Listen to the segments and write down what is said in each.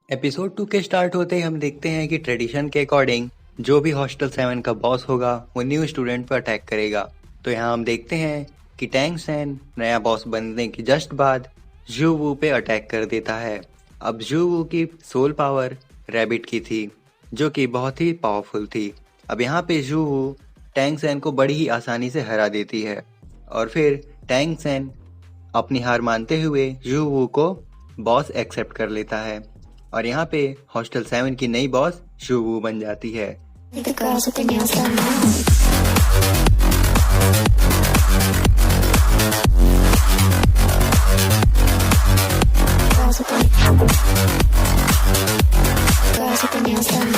Episode 2 के start होते ही हम देखते हैं कि ट्रेडिशन के अकॉर्डिंग जो भी हॉस्टल 7 का बॉस होगा वो न्यू स्टूडेंट पर अटैक करेगा। तो यहाँ हम देखते हैं कि टैंग सैन नया बॉस बनने के जस्ट बाद जू वू पे अटैक कर देता है। अब जू वू की सोल पावर रैबिट की थी जो कि बहुत ही पावरफुल थी। अब यहाँ पे जू वू टैंग सैन को बड़ी ही आसानी से हरा देती है और फिर टैंग सैन अपनी हार मानते हुए जू वू को बॉस एक्सेप्ट कर लेता है और यहाँ पे हॉस्टल 7 की नई बॉस जू वू बन जाती है। The girls with their nails done now. Girls with their nails done.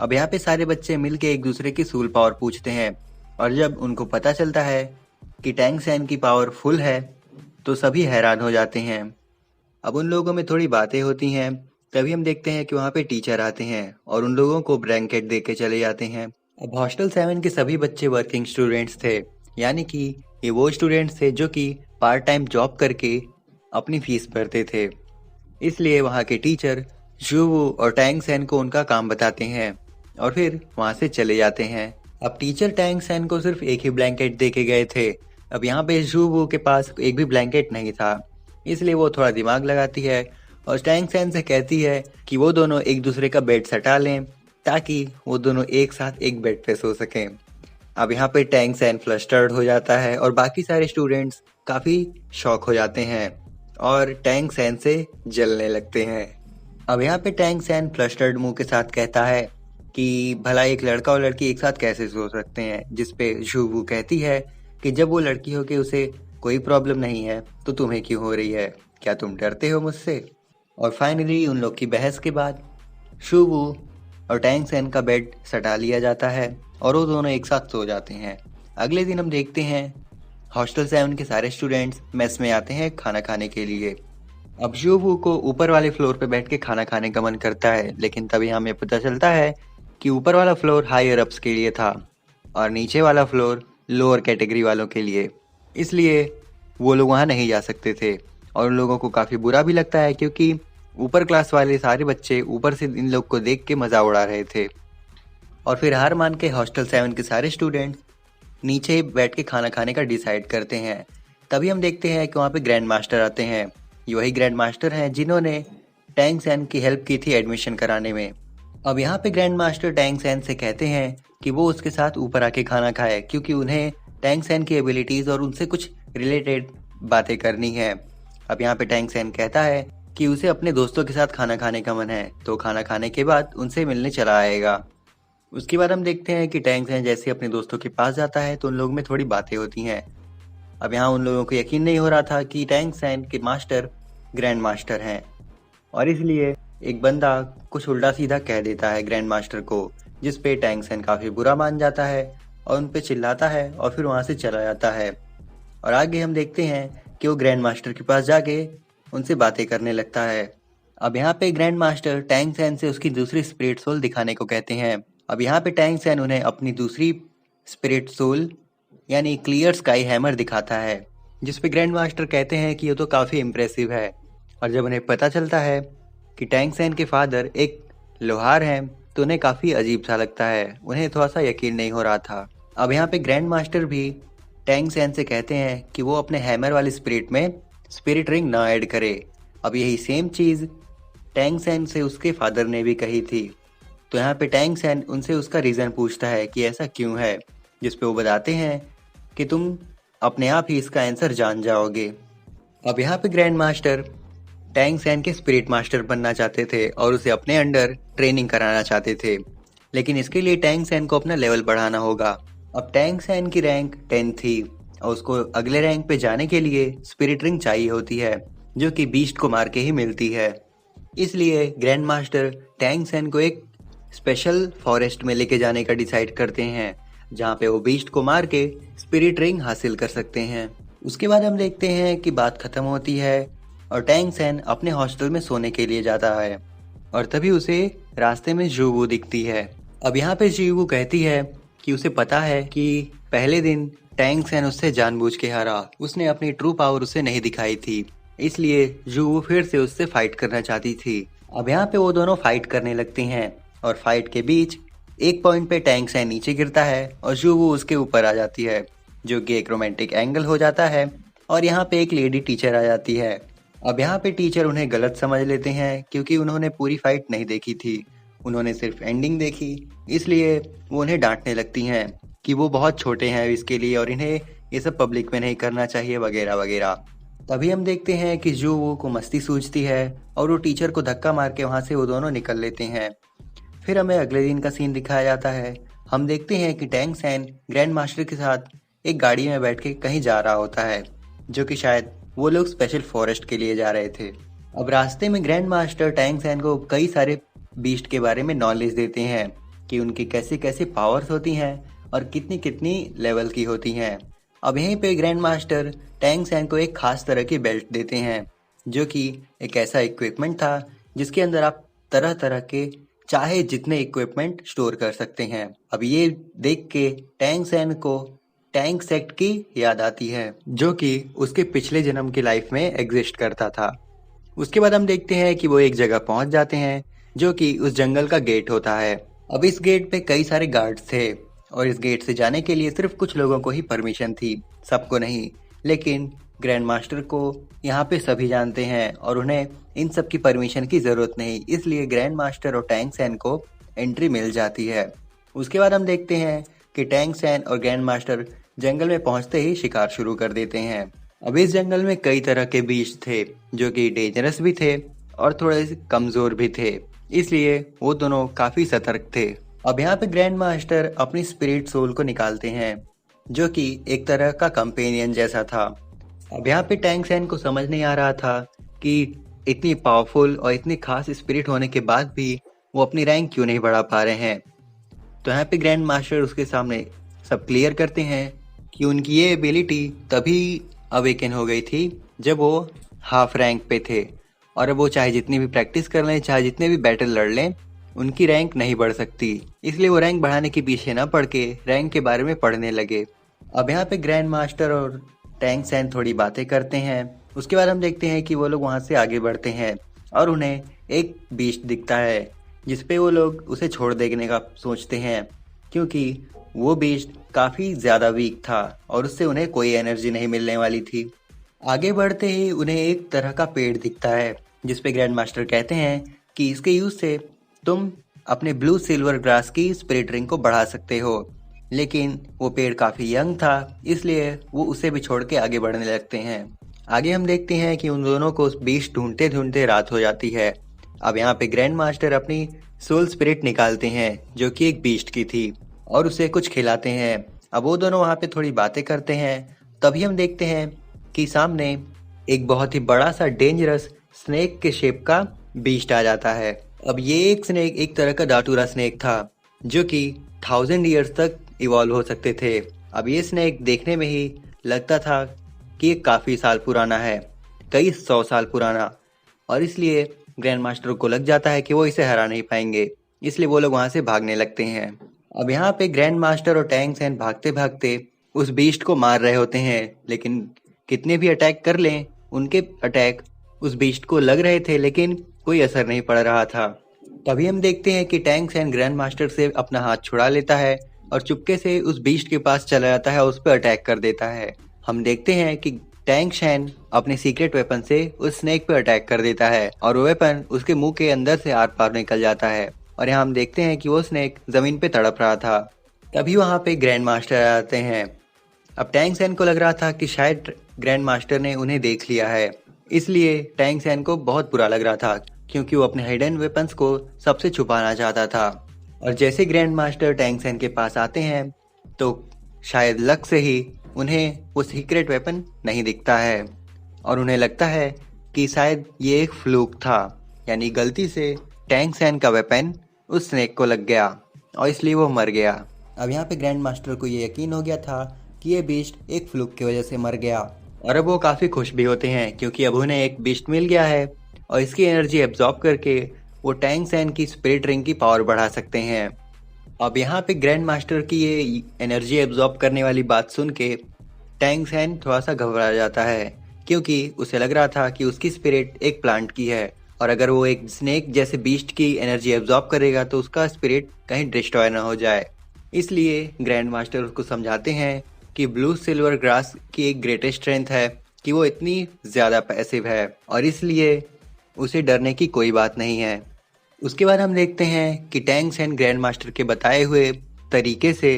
अब यहाँ पे सारे बच्चे मिलके एक दूसरे की सोल पावर पूछते हैं और जब उनको पता चलता है कि टैंग सैन की पावर फुल है तो सभी हैरान हो जाते हैं। अब उन लोगों में थोड़ी बातें होती हैं, तभी हम देखते हैं कि वहाँ पे टीचर आते हैं और उन लोगों को ब्लैंकेट दे के चले जाते हैं। अब हॉस्टल 7 के सभी बच्चे वर्किंग स्टूडेंट्स थे, यानी कि ये वो स्टूडेंट्स थे जो कि पार्ट टाइम जॉब करके अपनी फीस भरते थे। इसलिए वहाँ के टीचर जू वू और टैंग सैन को उनका काम बताते हैं और फिर वहाँ से चले जाते हैं। अब टीचर टैंग सैन को सिर्फ एक ही ब्लैंकेट दे के गए थे। अब यहाँ पे जू वू के पास एक भी ब्लैंकेट नहीं था, इसलिए वो थोड़ा दिमाग लगाती है और टैंग सैन से कहती है कि वो दोनों एक दूसरे का बेड सटा लें ताकि वो दोनों एक साथ एक बेड पे सो सकें। अब यहाँ पे टैंग सैन फ्लस्टर्ड हो जाता है और बाकी सारे स्टूडेंट्स काफ़ी शॉक हो जाते हैं और टैंग सैन से जलने लगते हैं। अब यहाँ पे टैंग सैन फ्लस्टर्ड मुंह के साथ कहता है कि भला एक लड़का और लड़की एक साथ कैसे सो सकते हैं, जिसपे जू वू कहती है कि जब वो लड़की हो के उसे कोई प्रॉब्लम नहीं है तो तुम्हें क्यों हो रही है, क्या तुम डरते हो मुझसे। और फाइनली उन लोग की बहस के बाद जू वू और टैंग सैन का बेड सटा लिया जाता है और वो दोनों एक साथ सो जाते हैं। अगले दिन हम देखते हैं हॉस्टल 7 के सारे स्टूडेंट्स मेस में आते हैं खाना खाने के लिए। अब जू वू को ऊपर वाले फ्लोर पे बैठ के खाना खाने का मन करता है, लेकिन तभी हमें पता चलता है कि ऊपर वाला फ्लोर हायर अप्स के लिए था और नीचे वाला फ्लोर लोअर कैटेगरी वालों के लिए, इसलिए वो लोग वहाँ नहीं जा सकते थे। और उन लोगों को काफ़ी बुरा भी लगता है क्योंकि ऊपर क्लास वाले सारे बच्चे ऊपर से इन लोग को देख के मज़ा उड़ा रहे थे। और फिर हार मान के हॉस्टल 7 के सारे स्टूडेंट नीचे बैठ के खाना खाने का डिसाइड करते हैं। तभी हम देखते हैं कि वहाँ पे ग्रैंड मास्टर आते हैं। ये वही ग्रैंड मास्टर हैं जिन्होंने टैंग सैन की हेल्प की थी एडमिशन कराने में। अब यहाँ पे ग्रैंड मास्टर टैंग सैन से कहते हैं कि वो उसके साथ ऊपर आके खाना खाए क्योंकि उन्हें टैंग सैन की एबिलिटीज़ और उनसे कुछ रिलेटेड बातें करनी है। अब यहाँ पे टैंग सैन कहता है कि उसे अपने दोस्तों के साथ खाना खाने का मन है, तो खाना खाने के बाद उनसे मिलने चला आएगा। उसके बाद हम देखते हैं कि टैंग सैन जैसे अपने दोस्तों के पास जाता है तो उन लोगों में थोड़ी बातें होती हैं। अब यहाँ उन लोगों को यकीन नहीं हो रहा था कि टैंग सैन के मास्टर ग्रैंड मास्टर हैं और इसलिए एक बंदा कुछ उल्टा सीधा कह देता है ग्रैंड मास्टर को, जिस पे टैंग सैन काफ़ी बुरा मान जाता है और उन पे चिल्लाता है और फिर वहाँ से चला जाता है। और आगे हम देखते हैं कि वो ग्रैंड मास्टर के पास जाके उनसे बातें करने लगता है। अब यहाँ पे ग्रैंड मास्टर टैंग सैन से उसकी दूसरी स्पिरिट सोल दिखाने को कहते हैं। अब यहाँ पे टैंग सैन उन्हें अपनी दूसरी स्पिरिट सोल यानी क्लियर स्काई हैमर दिखाता है, जिस पे ग्रैंड मास्टर कहते हैं कि ये तो काफ़ी इम्प्रेसिव है। और जब उन्हें पता चलता है कि टैंग सैन के फादर एक लोहार हैं तो उन्हें काफ़ी अजीब सा लगता है, उन्हें थोड़ा सा यकीन नहीं हो रहा था। अब यहाँ पे ग्रैंड मास्टर भी टैंग सैन से कहते हैं कि वो अपने हैमर वाली स्पिरिट में स्पिरिट रिंग ना ऐड करे। अब यही सेम चीज़ टैंग सैन से उसके फादर ने भी कही थी। तो यहाँ पे टैंग सैन उनसे उसका रीज़न पूछता है कि ऐसा क्यों है, जिस पे वो बताते हैं कि तुम अपने आप ही इसका आंसर जान जाओगे। अब यहाँ पे ग्रैंड मास्टर टैंग सैन के स्पिरिट मास्टर बनना चाहते थे और उसे अपने अंडर ट्रेनिंग कराना चाहते थे, लेकिन इसके लिए टैंग सैन को अपना लेवल बढ़ाना होगा। अब टैंग सैन की रैंक 10 थी और उसको अगले रैंक पे जाने के लिए स्पिरिट रिंग चाहिए होती है, जो कि बीस्ट को मार के ही मिलती है। इसलिए ग्रैंड मास्टर टैंग सैन को एक स्पेशल फॉरेस्ट में लेके जाने का डिसाइड करते हैं, जहाँ पे वो बीस्ट को मार के स्पिरिट रिंग हासिल कर सकते हैं। उसके बाद हम देखते हैं कि बात खत्म होती है और टैंग सैन अपने हॉस्टल में सोने के लिए जाता है और तभी उसे रास्ते में जू वू दिखती है। अब यहाँ पे जू वू कहती है कि उसे पता है कि पहले दिन टैंग सैन उससे जानबूझ के हारा। उसने अपनी ट्रू पावर उसे नहीं दिखाई थी, इसलिए जू फिर से उससे फाइट करना चाहती थी। अब यहाँ पे वो दोनों फाइट करने लगते हैं और फाइट के बीच एक पॉइंट पे टैंग सैन नीचे गिरता है और जू उसके ऊपर आ जाती है, जो कि एक रोमांटिक एंगल हो जाता है। और यहाँ पे एक लेडी टीचर आ जाती है। अब यहाँ पे टीचर उन्हें गलत समझ लेते हैं क्योंकि उन्होंने पूरी फाइट नहीं देखी थी, उन्होंने सिर्फ एंडिंग देखी, इसलिए वो उन्हें डांटने लगती हैं कि वो बहुत छोटे हैं इसके लिए और इन्हें ये सब पब्लिक में नहीं करना चाहिए वगैरह वगैरह। तभी हम देखते हैं कि जू वो को मस्ती सूझती है और वो टीचर को धक्का मार के वहाँ से वो दोनों निकल लेते हैं। फिर हमें अगले दिन का सीन दिखाया जाता है। हम देखते हैं कि टैंग सैन ग्रैंड मास्टर के साथ एक गाड़ी में बैठ के कहीं जा रहा होता है, जो कि शायद वो लोग स्पेशल फॉरेस्ट के लिए जा रहे थे। अब रास्ते में ग्रैंड मास्टर टैंग सैन को कई सारे बीस्ट के बारे में नॉलेज देते हैं कि उनकी कैसी कैसी पावर्स होती हैं और कितनी कितनी लेवल की होती हैं। अब यहीं पे ग्रैंड मास्टर टैंग सैन को एक खास तरह की बेल्ट देते हैं, जो कि एक ऐसा इक्विपमेंट था जिसके अंदर आप तरह तरह के चाहे जितने इक्विपमेंट स्टोर कर सकते हैं। अब ये देख के टैंग सैन को टैंक सेक्ट की याद आती है, जो कि उसके पिछले जन्म की लाइफ में एग्जिस्ट करता था। उसके बाद हम देखते हैं कि वो एक जगह पहुंच जाते हैं, जो कि उस जंगल का गेट होता है। अब इस गेट पे कई सारे गार्ड्स थे और इस गेट से जाने के लिए सिर्फ कुछ लोगों को ही परमिशन थी, सबको नहीं। लेकिन ग्रैंड मास्टर को यहाँ पे सभी जानते हैं और उन्हें इन सब की परमिशन की जरूरत नहीं, इसलिए ग्रैंड मास्टर और टैंग सैन को एंट्री मिल जाती है। उसके बाद हम देखते हैं कि टैंग सैन और ग्रैंड मास्टर जंगल में पहुंचते ही शिकार शुरू कर देते हैं। अब इस जंगल में कई तरह के बीस्ट थे, जो कि डेंजरस भी थे और थोड़े से कमजोर भी थे, इसलिए वो दोनों काफी सतर्क थे। अब यहाँ पे ग्रैंड मास्टर अपनी स्पिरिट सोल को निकालते हैं, जो कि एक तरह का कंपेनियन जैसा था। अब यहाँ पे टैंग सैन को समझ नहीं आ रहा था कि इतनी पावरफुल और इतनी खास स्पिरिट होने के बाद भी वो अपनी रैंक क्यों नहीं बढ़ा पा रहे हैं। तो यहाँ पे ग्रैंड मास्टर उसके सामने सब क्लियर करते हैं कि उनकी ये एबिलिटी तभी अवेकन हो गई थी जब वो हाफ रैंक पे थे, और वो चाहे जितनी भी प्रैक्टिस कर लें, चाहे जितने भी बैटल लड़ लें, उनकी रैंक नहीं बढ़ सकती। इसलिए वो रैंक बढ़ाने के पीछे न पड़ के रैंक के बारे में पढ़ने लगे। अब यहाँ पे ग्रैंड मास्टर और टैंग सैन थोड़ी बातें करते हैं। उसके बाद हम देखते हैं कि वो लोग वहाँ से आगे बढ़ते हैं और उन्हें एक बीस्ट दिखता है, जिसपे वो लोग उसे छोड़ देने का सोचते हैं, क्योंकि वो बीस्ट काफी ज्यादा वीक था और उससे उन्हें कोई एनर्जी नहीं मिलने वाली थी। आगे बढ़ते ही उन्हें एक तरह का पेड़ दिखता है, जिसपे ग्रैंड मास्टर कहते हैं कि इसके यूज से तुम अपने ब्लू सिल्वर ग्रास की स्पिरिट रिंग को बढ़ा सकते हो। लेकिन वो पेड़ काफी यंग था, इसलिए वो उसे भी छोड़ के आगे बढ़ने लगते हैं। आगे हम देखते हैं कि उन दोनों को बीस्ट ढूंढते ढूंढते रात हो जाती है। अब यहाँ पे ग्रैंड मास्टर अपनी सोल स्पिरिट निकालते हैं, जो कि एक बीस्ट की थी, और उसे कुछ खिलाते हैं। अब वो दोनों वहाँ पे थोड़ी बातें करते हैं। तभी हम देखते हैं कि सामने एक बहुत ही बड़ा सा डेंजरस स्नेक के शेप का बीस्ट आ जाता है। अब ये एक स्नेक एक तरह का दातूरा स्नेक था, जो कि 1000 ईयर्स तक इवॉल्व हो सकते थे। अब ये स्नेक देखने में ही लगता था कि ये काफी साल पुराना है, कई 100 साल पुराना, और इसलिए ग्रैंड मास्टर को लग जाता है कि वो इसे हरा नहीं पाएंगे, इसलिए वो लोग वहां से भागने लगते हैं। अब यहाँ पे ग्रैंड मास्टर और टैंग सैन भागते भागते उस बीस्ट को मार रहे होते हैं, लेकिन कितने भी अटैक कर लें, उनके अटैक उस बीस्ट को लग रहे थे, लेकिन कोई असर नहीं पड़ रहा था। तभी हम देखते हैं कि टैंग सैन ग्रैंड मास्टर से अपना हाथ छुड़ा लेता है और चुपके से उस बीस्ट के पास चला जाता है और उस पर अटैक कर देता है। हम देखते हैं कि टैंग सैन अपने सीक्रेट वेपन से उस स्नेक पे अटैक कर देता है और वो वेपन उसके मुंह के अंदर से आर पार निकल जाता है, और यहाँ हम देखते हैं कि वो स्नेक जमीन पे तड़प रहा था। तभी वहाँ पे ग्रैंड मास्टर आते हैं। अब टैंग सैन को लग रहा था कि शायद ग्रैंड मास्टर ने उन्हें देख लिया है, इसलिए टैंग सैन को बहुत बुरा लग रहा था, क्योंकि वो अपने हिडन वेपन्स को सबसे छुपाना चाहता था। और जैसे ग्रैंड मास्टर टैंग सैन के पास आते हैं, तो शायद लक से ही उन्हें वो सीक्रेट वेपन नहीं दिखता है और उन्हें लगता है कि शायद ये एक फ्लूक था, यानी गलती से टैंग सैन का वेपन उस स्नेक को लग गया और इसलिए वो मर गया। अब यहाँ पे ग्रैंड मास्टर को ये यकीन हो गया था कि ये बीस्ट एक फ्लूक की वजह से मर गया, और अब वो काफी खुश भी होते हैं क्योंकि अब उन्हें एक बीस्ट मिल गया है और इसकी एनर्जी एब्जॉर्ब करके वो टैंग सैन की स्पिरिट रिंग की पावर बढ़ा सकते हैं। अब यहाँ पे ग्रैंड मास्टर की ये एनर्जी एब्जॉर्ब करने वाली बात सुन के टैंग सैन थोड़ा सा घबरा जाता है, क्योंकि उसे लग रहा था कि उसकी स्पिरिट एक प्लांट की है और अगर वो एक स्नेक जैसे बीस्ट की एनर्जी एब्जॉर्ब करेगा तो उसका स्पिरिट कहीं डिस्ट्रॉय ना हो जाए। इसलिए ग्रैंड मास्टर उसको समझाते हैं कि ब्लू सिल्वर ग्रास की एक ग्रेटेस्ट स्ट्रेंथ है कि वो इतनी ज़्यादा पैसिव है और इसलिए उसे डरने की कोई बात नहीं है। उसके बाद हम देखते हैं कि टैंग सैन ग्रैंड मास्टर के बताए हुए तरीके से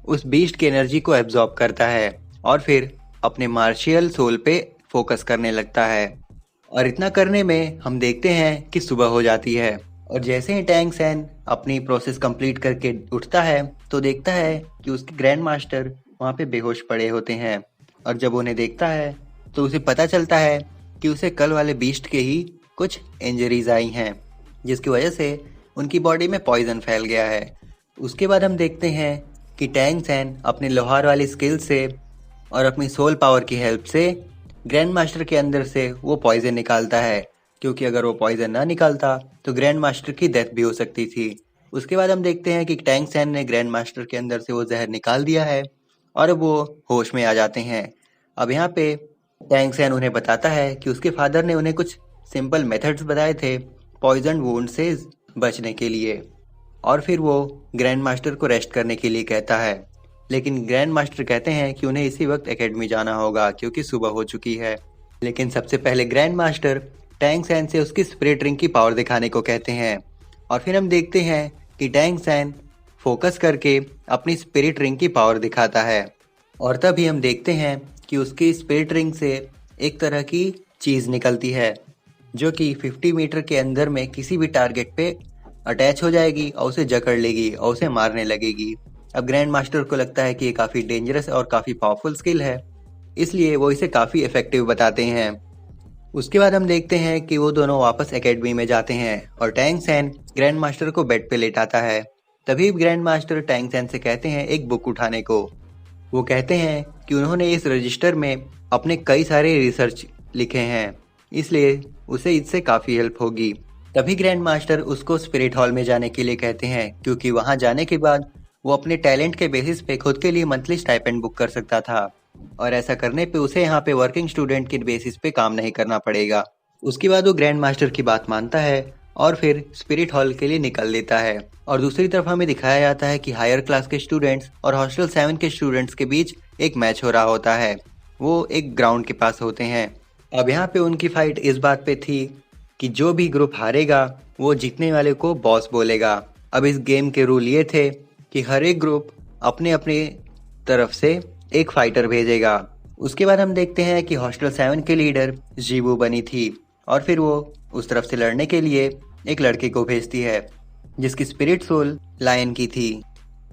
उस बीस्ट की एनर्जी को एब्जॉर्ब करता है और फिर अपने मार्शियल सोल पे फोकस करने लगता है और इतना करने में हम देखते हैं कि सुबह हो जाती है और जैसे ही टैंग सैन अपनी प्रोसेस कंप्लीट करके उठता है तो देखता है कि उसके ग्रैंड मास्टर वहाँ पे बेहोश पड़े होते हैं और जब उन्हें देखता है तो उसे पता चलता है कि उसे कल वाले बीस्ट के ही कुछ इंजरीज आई हैं जिसकी वजह से उनकी बॉडी में पॉइजन फैल गया है। उसके बाद हम देखते हैं कि टैंग सैन अपने लोहार वाली स्किल से और अपनी सोल पावर की हेल्प से ग्रैंड मास्टर के अंदर से वो पॉइजन निकालता है, क्योंकि अगर वो पॉइजन ना निकालता तो ग्रैंड मास्टर की डेथ भी हो सकती थी। उसके बाद हम देखते हैं कि टैंग सैन ने ग्रैंड मास्टर के अंदर से वो जहर निकाल दिया है और वो होश में आ जाते हैं। अब यहाँ पे टैंग सैन उन्हें बताता है कि उसके फादर ने उन्हें कुछ सिंपल मेथड्स बताए थे पॉइजन वुंड से बचने के लिए और फिर वो ग्रैंड मास्टर को रेस्ट करने के लिए कहता है, लेकिन ग्रैंड मास्टर कहते हैं कि उन्हें इसी वक्त एकेडमी जाना होगा क्योंकि सुबह हो चुकी है। लेकिन सबसे पहले ग्रैंड मास्टर टैंग सैन से उसकी स्पिरिट रिंग की पावर दिखाने को कहते हैं और फिर हम देखते हैं कि टैंग सैन फोकस करके अपनी स्पिरिट रिंग की पावर दिखाता है और तभी हम देखते हैं कि उसकी स्पिरिट रिंग से एक तरह की चीज़ निकलती है जो कि 50 मीटर के अंदर में किसी भी टारगेट पे अटैच हो जाएगी और उसे जकड़ लेगी और उसे मारने लगेगी। अब ग्रैंड मास्टर को लगता है कि ये काफ़ी डेंजरस और काफ़ी पावरफुल स्किल है, इसलिए वो इसे काफ़ी इफेक्टिव बताते हैं। उसके बाद हम देखते हैं कि वो दोनों वापस एकेडमी में जाते हैं और टैंग सैन ग्रैंड मास्टर को बेड पे लेटाता है। तभी ग्रैंड मास्टर टैंग सैन से कहते हैं एक बुक उठाने को। वो कहते हैं कि उन्होंने इस रजिस्टर में अपने कई सारे रिसर्च लिखे हैं, इसलिए उसे इससे काफ़ी हेल्प होगी। तभी ग्रैंड मास्टर उसको स्पिरिट हॉल में जाने के लिए कहते हैं, क्योंकि वहां जाने के बाद वो अपने टैलेंट के बेसिस पे खुद के लिए मंथली स्टाइपेंड बुक कर सकता था और ऐसा करने पे उसे यहाँ पे वर्किंग स्टूडेंट के बेसिस पे काम नहीं करना पड़ेगा। उसके बाद वो ग्रैंड मास्टर की बात मानता है और फिर स्पिरिट हॉल के लिए निकल देता है और दूसरी तरफ हमें दिखाया जाता है कि हायर क्लास के स्टूडेंट्स और हॉस्टल 7 के स्टूडेंट्स के बीच एक मैच हो रहा होता है। वो एक ग्राउंड के पास होते हैं। अब यहाँ पे उनकी फाइट इस बात पे थी कि जो भी ग्रुप हारेगा वो जीतने वाले को बॉस बोलेगा। अब इस गेम के रूल ये थे कि हर एक ग्रुप अपने अपने तरफ से एक फाइटर भेजेगा। उसके बाद हम देखते हैं कि हॉस्टल 7 के लीडर जीवू बनी थी और फिर वो उस तरफ से लड़ने के लिए एक लड़के को भेजती है जिसकी स्पिरिट सोल लायन की थी।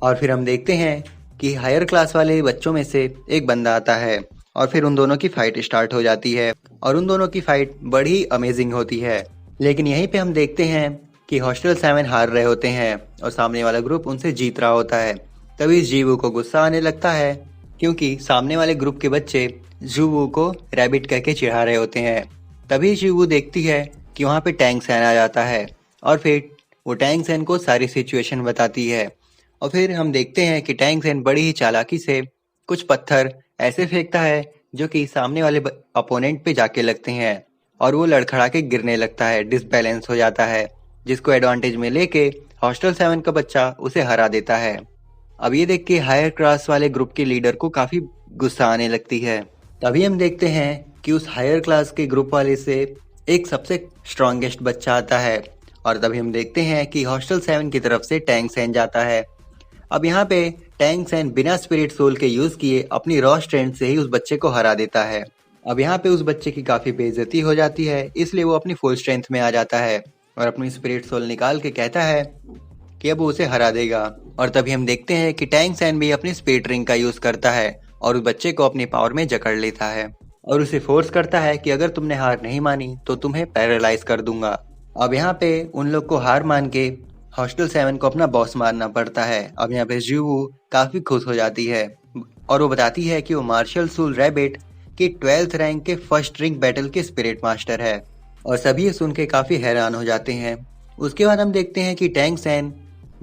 और फिर हम देखते हैं कि हायर क्लास वाले बच्चों में से एक बंदा आता है और फिर उन दोनों की फाइट स्टार्ट हो जाती है और उन दोनों की फाइट बड़ी अमेजिंग होती है। लेकिन यहीं पे हम देखते हैं कि हॉस्टल 7 हार रहे होते हैं और सामने वाला ग्रुप उनसे जीत रहा होता है। तभी जीवू को गुस्सा आने लगता है क्योंकि सामने वाले ग्रुप के बच्चे जीवू को रैबिट कह के चिढ़ा रहे होते हैं। तभी जीवू देखती है कि वहाँ पे टैंग सैन आ जाता है और फिर वो टैंग सैन को सारी सिचुएशन बताती है और फिर हम देखते हैं कि टैंग सैन बड़ी ही चालाकी से कुछ पत्थर ऐसे फेंकता है जो कि सामने वाले अपोनेंट पे जाके लगते हैं और वो लड़खड़ा के गिरने लगता है, डिसबैलेंस हो जाता है, जिसको एडवांटेज में लेके हॉस्टल 7 का बच्चा उसे हरा देता है। अब ये देख के हायर क्लास वाले ग्रुप के लीडर को काफी गुस्सा आने लगती है। तभी हम देखते हैं कि उस हायर क्लास के ग्रुप वाले से एक सबसे स्ट्रॉन्गेस्ट बच्चा आता है और तभी हम देखते हैं कि हॉस्टल 7 की तरफ से टैंग सैन जाता है। अब यहाँ पे टैंग सैन बिना स्पिरिट सोल के यूज किए अपनी रॉ स्ट्रेंथ से ही उस बच्चे को हरा देता है। अब यहाँ पे उस बच्चे की काफी बेइज्जती हो जाती है, इसलिए वो अपनी फुल स्ट्रेंथ में आ जाता है और अपनी स्पिरिट सोल निकाल के कहता है कि अब वो उसे हरा देगा। और तभी हम देखते हैं कि टैंग सैन भी अपनी स्पिरिट रिंग का यूज करता है और उस बच्चे को अपनी पावर में जकड़ लेता है और उसे फोर्स करता है कि अगर तुमने हार नहीं मानी तो तुम्हें पैरालाइज कर दूंगा। अब यहाँ पे उन लोग को हार मान के हॉस्टल 7 को अपना बॉस मानना पड़ता है। अब यहाँ पे जीवू काफी खुश हो जाती है और वो बताती है कि वो मार्शल सोल रैबिट की 12th रैंक के फर्स्ट रिंग बैटल के स्पिरिट मास्टर है और सभी सुन के काफी हैरान हो जाते हैं। उसके बाद हम देखते हैं कि टैंग सैन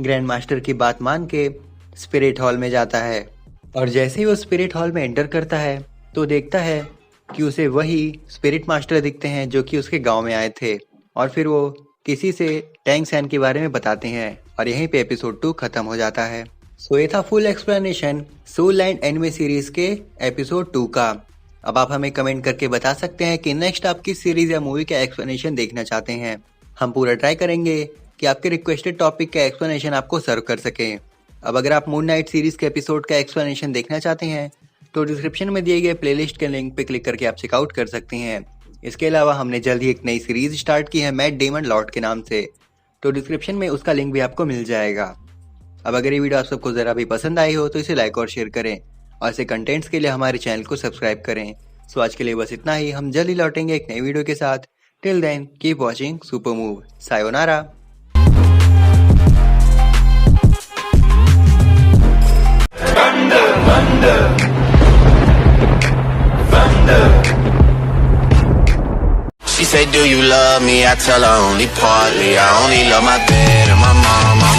ग्रैंड मास्टर की बात मान के स्पिरिट हॉल में जाता है और जैसे ही वो स्पिरिट हॉल में एंटर करता है तो देखता है कि उसे वही स्पिरिट मास्टर दिखते हैं जो कि उसके गांव में आए थे और फिर वो किसी से टैंग सैन के बारे में बताते हैं और यहीं पे एपिसोड 2 खत्म हो जाता है। सो ये था full explanation Soul Land anime series के एपिसोड 2 का। अब आप हमें कमेंट करके बता सकते हैं कि नेक्स्ट आप किस सीरीज या मूवी का एक्सप्लेनेशन देखना चाहते हैं। हम पूरा ट्राई करेंगे कि आपके रिक्वेस्टेड टॉपिक का एक्सप्लेनेशन आपको सर्व कर सके। अब अगर आप मून नाइट सीरीज के एपिसोड का एक्सप्लेनेशन देखना चाहते हैं तो डिस्क्रिप्शन में दिए गए प्लेलिस्ट के लिंक पे क्लिक करके आप चेकआउट कर सकते हैं। इसके अलावा हमने जल्द ही एक नई सीरीज स्टार्ट की है मैट डेमन लॉर्ड के नाम से, तो डिस्क्रिप्शन में उसका लिंक भी आपको मिल जाएगा। अब अगर ये वीडियो आप सबको जरा भी पसंद आई हो तो इसे लाइक और शेयर करें और ऐसे कंटेंट्स के लिए हमारे चैनल को सब्सक्राइब करें। सो आज के लिए बस इतना ही, हम जल्द ही लौटेंगे एक नई वीडियो के साथ। Till then keep watching super move. सायोनारा। She said, do you love me? I tell her only partly. I only love my bed and my mama.